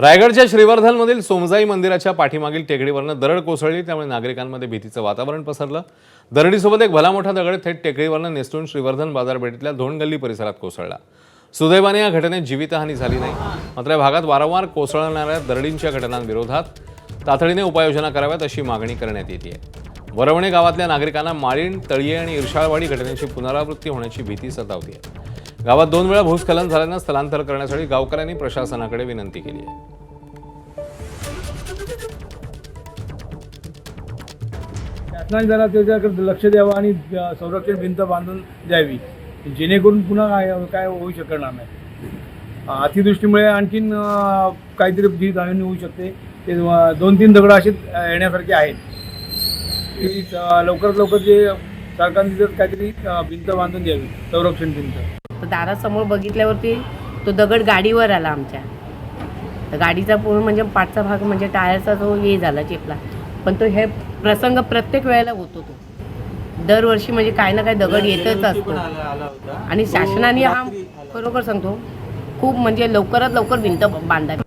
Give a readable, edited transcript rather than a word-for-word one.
रायगडच्या श्रीवर्धनमधील सोमजाई मंदिराच्या पाठीमागील टेकडीवरनं दरड कोसळली, त्यामुळे नागरिकांमध्ये भीतीचं वातावरण पसरलं। दरडीसोबत एक भला मोठा दगड थेट टेकडीवरनं निसटून श्रीवर्धन बाजारपेठेतल्या धोंडगल्ली परिसरात कोसळला। सुदैवाने या घटनेत जीवितहानी झाली नाही। मात्र या भागात वारंवार कोसळणाऱ्या दरडींच्या घटनांविरोधात तातडीने उपाययोजना कराव्यात अशी मागणी करण्यात येते। वरवणे गावातल्या नागरिकांना माळीण, तळीये आणि इर्शाळवाडी घटनेची पुनरावृत्ती होण्याची भीती सतावते। गावात 2 वेळा भूस्खलन झाल्यानं स्थलांतर करण्यासाठी गावकऱ्यांनी प्रशासनाकडे विनंती केली आहे। शासनाने जरा त्याच्याकडे लक्ष द्यावं आणि संरक्षण भिंत बांधून द्यावी, जेणेकरून पुन्हा काय होऊ शकणार नाही। अतिवृष्टीमुळे आणखीन काहीतरी जीवितहानी होऊ शकते। ते 2-3 दगड असे येण्यासारखे आहेत की लवकरात लवकर जे सरकारने जर काहीतरी भिंत बांधून द्यावी, संरक्षण भिंत। दारासमोर बघितल्यावरती तो दगड गाडीवर आला आमच्या, तर गाडीचा पूर्ण म्हणजे पाठचा भाग म्हणजे टायरचा तो हे झाला, चेपला। पण तो हे प्रसंग प्रत्येक वेळेला होतो, तो दरवर्षी म्हणजे काय ना काय दगड येतच असतो। आणि शासनाने हा खरोखर सांगतो खूप म्हणजे लवकरात लवकर भिंत बांधावी।